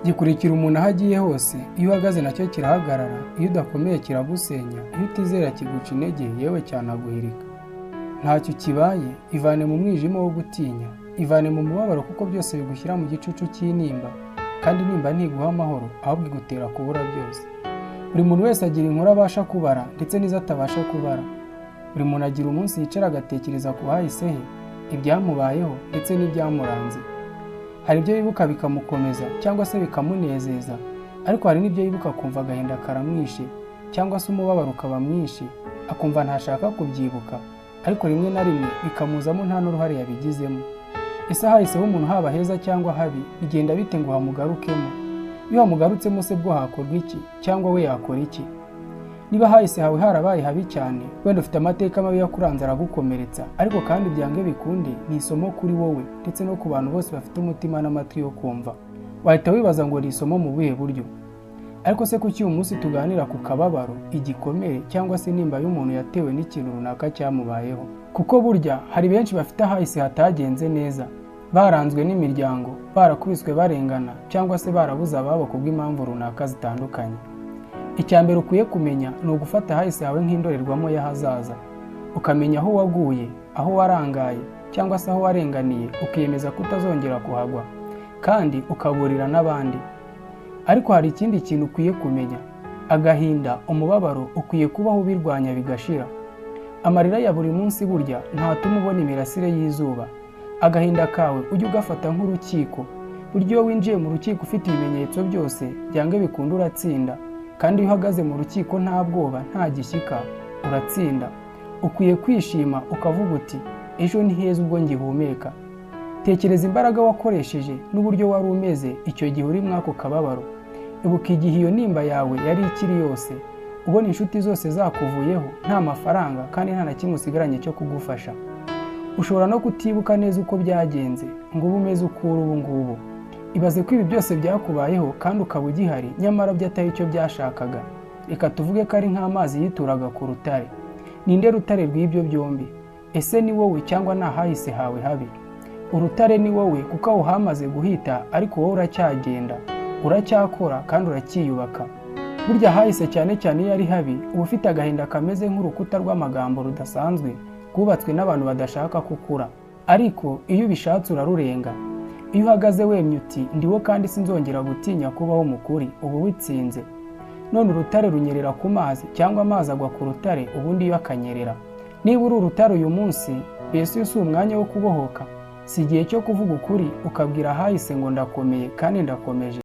gikurikira umuntu aho agiye hose. Iyo uhagaze nacyo kirahagarara, iyo udakomeye kiragusenya, iyo utizera kiguca intege, yewe cyanaguhirika. Ntacyo kibaye, ivane mu mwijima wo gutinya, ivane mu mubabaro, kuko byose bigushyira mu gicucu cy'intimba, kandi intimba ntiguha amahoro, ahubwo igutera kubura byose. Buri muntu wese agira inkuru abasha kubara ndetse n'izo atabasha kubara. Buri muntu agira umunsi yicara agatekereza ku hahise he, ibyamubayeho ndetse n'ibyamuranze. Hari ibyo yibuka bikamukomeza cyangwa se bikamunezeza, ariko hari n'ibyo yibuka akumva agahinda karamwishe cyangwa se umubabaro ukaba mwinshi, akumva ntashaka kubyibuka, ariko rimwe na rimwe bikamuzamo nta n'uruhare yabigizemo. Ese hahiseho umuntu haba heza cyangwa habi, bigenda bite ngo hamugarukemo? Iyo hamugarutsemo se bwo hakorwa iki, cyangwa we yakora iki? Niba hahise hawe harabaye habi cyane, wenda ufite amateka mabi yakuranze aragukomeretsa, ariko kandi byange bikunde ni isomo kuri wowe ndetse no ku bantu bose bafite umutima n'amatwi yo kumva. Wahita wibaza ngo ni isomo mu buhe buryo? Ariko se kuki uyu munsi tuganira ku kababaro, igikomere cyangwa se nimba y'umuntu yatewe n'ikintu runaka cyamubayeho? Kuko burya hari benshi bafite ahahise hatagenze neza, baranzwe n'imiryango, barakubiswe barengana, cyangwa se barabuze ababo kubw'impamvu runaka zitandukanye. Icya mbere ukwiye kumenya ni ugufata ahahise hawe nk'indorerwamo y'ahazaza, ukamenya aho waguye, aho warangaye cyangwa se aho warenganiye, ukiyemeza kutazongera kuhagwa, kandi ukaburira n'abandi. Ariko hari ikindi kintu ukwiye kumenya: agahinda, umubabaro ukwiye kubaho ubirwanya bigashira. Amarira ya buri munsi burya ntatuma ubona imirasire y'izuba. Agahinda kawe ujye ugafata nk'urukiko. Burya iyo winjiye mu rukiko ufite ibimenyetso byose, byange bikunda uratsinda, kandi iyo uhagaze mu rukiko nta bwoba, nta gishyika, uratsinda. Ukwiye kwishima ukavuga uti ejo ni heza ubwo ngihumeka. Tekereza imbaraga wakoresheje n'uburyo wari umeze icyo gihe uri mwako kababaro. Ibuka igihe iyo nimba yawe yari ikiri yose, ubona inshuti zose zakuvuyeho, nta mafaranga kandi nta na kimwe usigaranye cyo kugufasha. Ushobora no kutibuka neza uko byagenze ngo ube umeze uko uri ubu ngubu. Ibaze ko ibi byose byakubayeho kandi ukaba ugihari, nyamara byatari icyo byashakaga. Reka tuvuge ko ari nk'amazi yituraga ku rutare. Ninde rutare rw'ibyo byombi? Ese ni wowe cyangwa ni ahahise hawe habi? Urutare ni wowe, kuko aho hamaze guhita, ariko wowe uracyagenda, uracyakora kandi uracyiyubaka. Burya ahahise cyane cyane iyo ari habi, uba ufite agahinda kameze nk'urukuta rw'amagambo rudasanzwe, rwubatswe n'abantu badashaka kukura. Ariko iyo ubishatse urarurenga. Iyo uhagaze wemye uti ndiwo kandi sinzongera gutinya kubaho mukuri, uba witsinze. None urutare runyerera ku mazi cyangwa amazi agwa ku rutare, ubundi yo akanyerera. Niba uri urutare uyu munsi, mbese si umwanya wo kubohoka? Si igihe cyo kuvuga ukuri ukabwira ahahise ngo ndakomeye kandi ndakomeje?